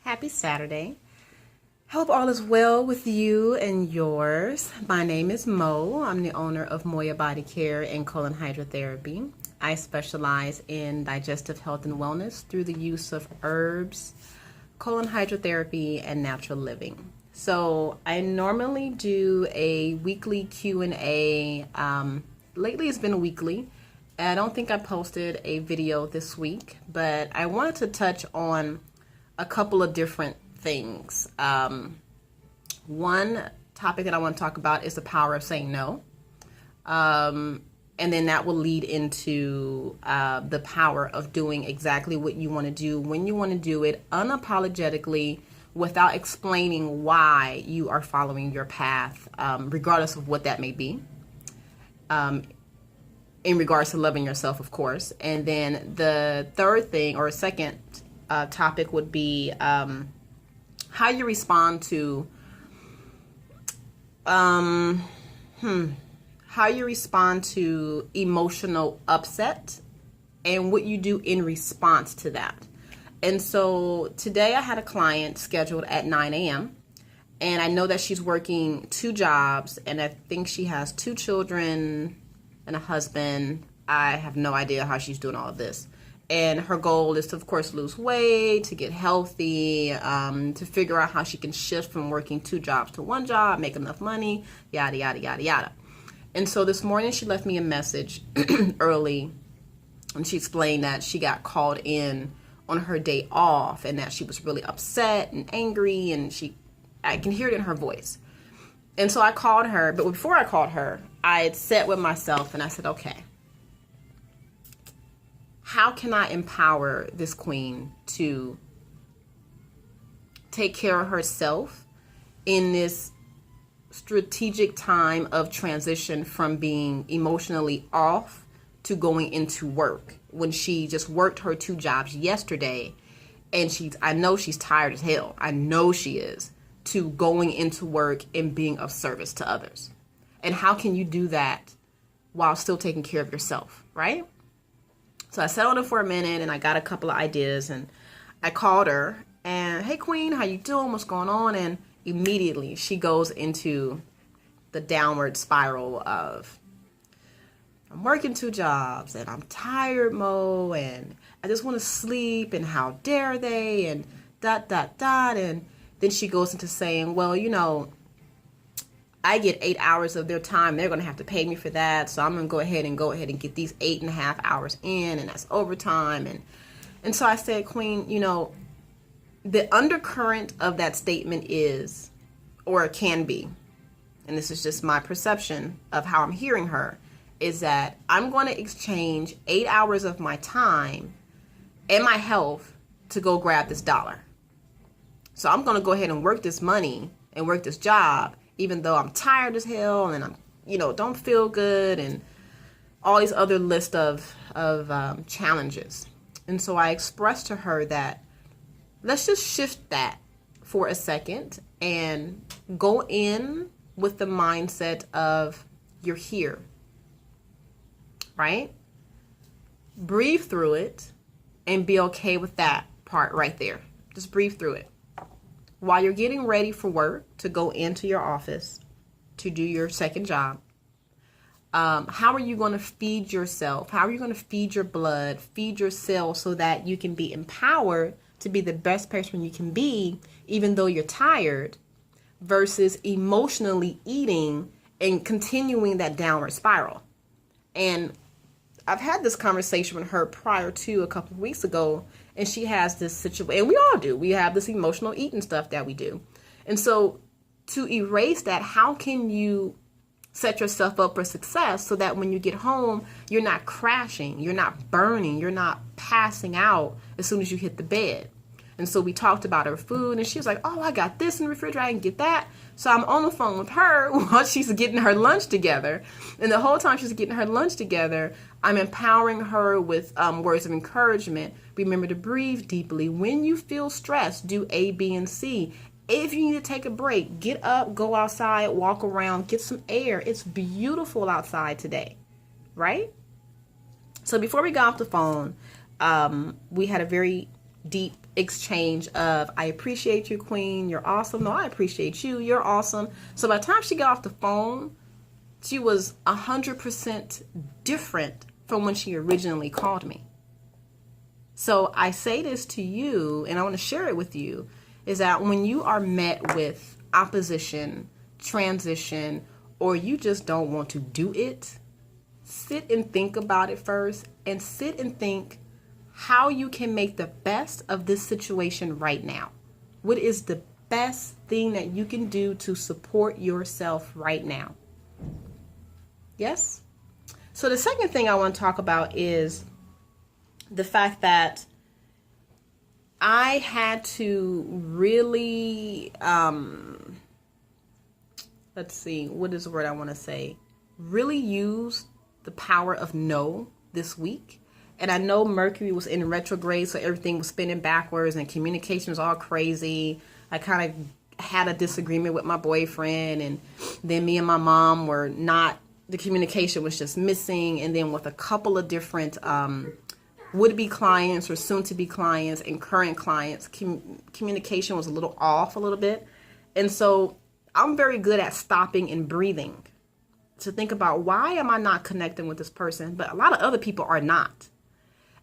Happy Saturday. Hope all is well with you and yours. My name is Mo. I'm the owner of Moya Body Care and Colon Hydrotherapy. I specialize in digestive health and wellness through the use of herbs, colon hydrotherapy, and natural living. So I normally do a weekly Q&A. Lately it's been weekly. I don't think I posted a video this week, but I wanted to touch on a couple of different things. One topic that I want to talk about is the power of saying no. And then that will lead into the power of doing exactly what you want to do when you want to do it unapologetically without explaining why you are following your path, regardless of what that may be. In regards to loving yourself, of course. And then the third thing, or second topic, would be how you respond to emotional upset and what you do in response to that. And so today I had a client scheduled at 9 a.m. and I know that she's working 2 jobs, and I think she has 2 children and a husband. I have no idea how she's doing all of this. And her goal is to, of course, lose weight, to get healthy, to figure out how she can shift from working 2 jobs to 1 job, make enough money, yada, yada, yada, yada. And so this morning she left me a message early, and she explained that she got called in on her day off and that she was really upset and angry, and I can hear it in her voice. And so I called her, but before I called her, I had sat with myself and I said, okay, how can I empower this queen to take care of herself in this strategic time of transition from being emotionally off to going into work, when she just worked her 2 jobs yesterday, and I know she's tired as hell. I know she is, to going into work and being of service to others. And how can you do that while still taking care of yourself, right? So I sat on it for a minute and I got a couple of ideas, and I called her and, hey queen, how you doing? What's going on? And immediately she goes into the downward spiral of, I'm working 2 jobs and I'm tired, Mo, and I just want to sleep, and how dare they, and ... And then she goes into saying, well, I get 8 hours of their time. They're going to have to pay me for that. So I'm going to go ahead and get these 8.5 hours in, and that's overtime. And so I said, queen, the undercurrent of that statement is, or it can be, and this is just my perception of how I'm hearing her, is that I'm going to exchange 8 hours of my time and my health to go grab this dollar. So I'm going to go ahead and work this money and work this job, even though I'm tired as hell and I'm, don't feel good, and all these other list of challenges. And so I expressed to her that let's just shift that for a second and go in with the mindset of you're here, right? Breathe through it and be okay with that part right there. Just breathe through it. While you're getting ready for work to go into your office to do your second job, how are you going to feed yourself? How are you going to feed your blood, feed your cells, so that you can be empowered to be the best person you can be, even though you're tired, versus emotionally eating and continuing that downward spiral? And I've had this conversation with her prior to a couple of weeks ago, and she has this situation, and we all do. We have this emotional eating stuff that we do. And so to erase that, how can you set yourself up for success so that when you get home, you're not crashing, you're not burning, you're not passing out as soon as you hit the bed? And so we talked about her food, and she was like, oh, I got this in the refrigerator, I can get that. So I'm on the phone with her while she's getting her lunch together. And the whole time she's getting her lunch together, I'm empowering her with words of encouragement. Remember to breathe deeply. When you feel stressed, do A, B, and C. If you need to take a break, get up, go outside, walk around, get some air. It's beautiful outside today, right? So before we got off the phone, we had a very deep exchange of, I appreciate you, queen, you're awesome. No, I appreciate you, you're awesome. So by the time she got off the phone, she was 100% different from when she originally called me. So I say this to you, and I want to share it with you, is that when you are met with opposition, transition, or you just don't want to do it, sit and think about it first, and sit and think how you can make the best of this situation right now. What is the best thing that you can do to support yourself right now? Yes? So the second thing I want to talk about is the fact that I had to really, let's see, what is the word I want to say? Really use the power of no this week. And I know Mercury was in retrograde, so everything was spinning backwards and communication was all crazy. I kind of had a disagreement with my boyfriend, and then me and my mom were not, the communication was just missing. And then with a couple of different would-be clients or soon-to-be clients and current clients, communication was a little off a little bit. And so I'm very good at stopping and breathing to think about, why am I not connecting with this person? But a lot of other people are not.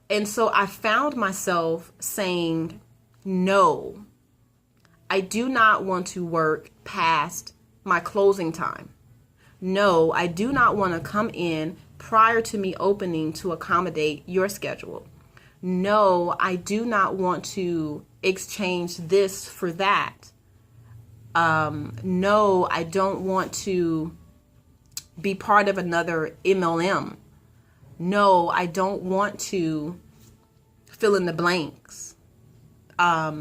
And so I found myself saying, no, I do not want to work past my closing time. No, I do not want to come in prior to me opening to accommodate your schedule. No, I do not want to exchange this for that. No, I don't want to be part of another MLM. No, I don't want to fill in the blanks. I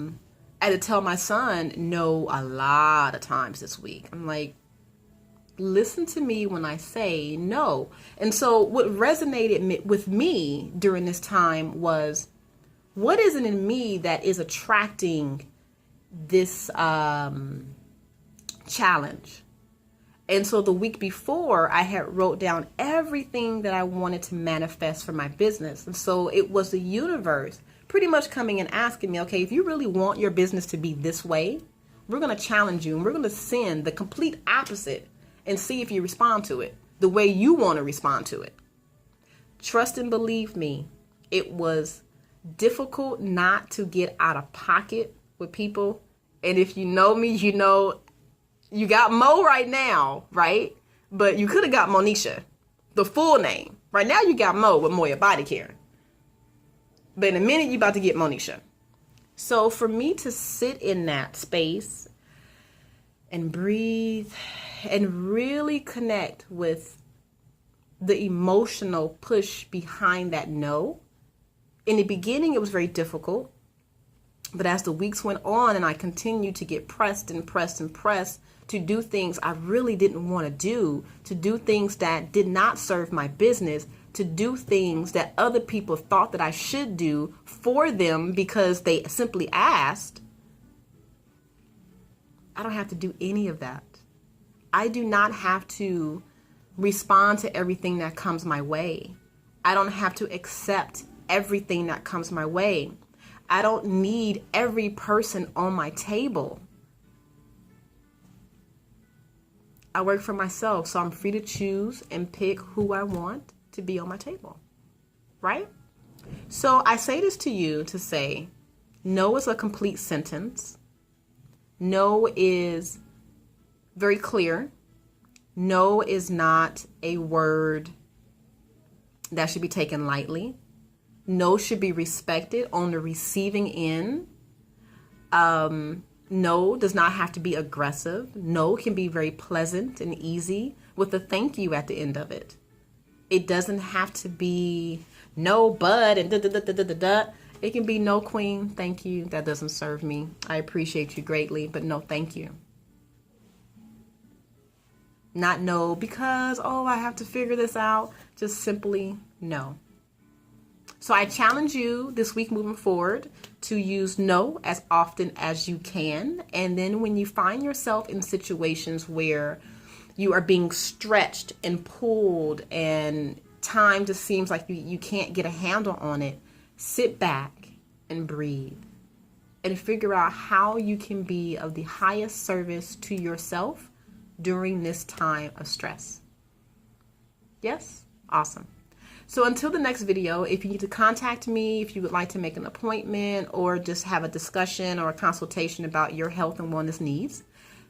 had to tell my son no a lot of times this week. I'm like, listen to me when I say no. And so what resonated with me during this time was, what is it in me that is attracting this challenge? And so the week before, I had wrote down everything that I wanted to manifest for my business. And so it was the universe pretty much coming and asking me, okay, if you really want your business to be this way, we're going to challenge you and we're going to send the complete opposite and see if you respond to it the way you want to respond to it. Trust and believe me, it was difficult not to get out of pocket with people. And if you know me, you know you got Mo right now, right? But you could have got Monisha, the full name. Right now you got Mo with Moya Body Care. But in a minute, you're about to get Monisha. So for me to sit in that space and breathe and really connect with the emotional push behind that no. In the beginning, it was very difficult. But as the weeks went on and I continued to get pressed and pressed and pressed to do things I really didn't want to do things that did not serve my business, to do things that other people thought that I should do for them because they simply asked, I don't have to do any of that. I do not have to respond to everything that comes my way. I don't have to accept everything that comes my way. I don't need every person on my table. I work for myself, so I'm free to choose and pick who I want to be on my table, right? So I say this to you to say, no is a complete sentence. No is very clear. No is not a word that should be taken lightly. No should be respected on the receiving end. No does not have to be aggressive. No can be very pleasant and easy with a thank you at the end of it. It doesn't have to be no, but, and da-da-da-da-da-da. It can be no, queen, thank you. That doesn't serve me. I appreciate you greatly, but no, thank you. Not no because, oh, I have to figure this out. Just simply no. So I challenge you this week moving forward to use no as often as you can. And then when you find yourself in situations where you are being stretched and pulled and time just seems like you can't get a handle on it, sit back and breathe. and figure out how you can be of the highest service to yourself during this time of stress. Yes? Awesome. So until the next video, if you need to contact me, if you would like to make an appointment or just have a discussion or a consultation about your health and wellness needs,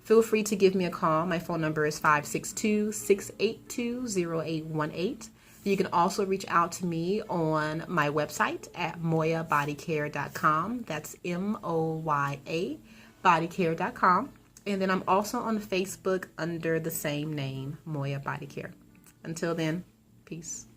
feel free to give me a call. My phone number is 562-682-0818. You can also reach out to me on my website at moyabodycare.com. That's MOYA bodycare.com. And then I'm also on Facebook under the same name, Moya Body Care. Until then, peace.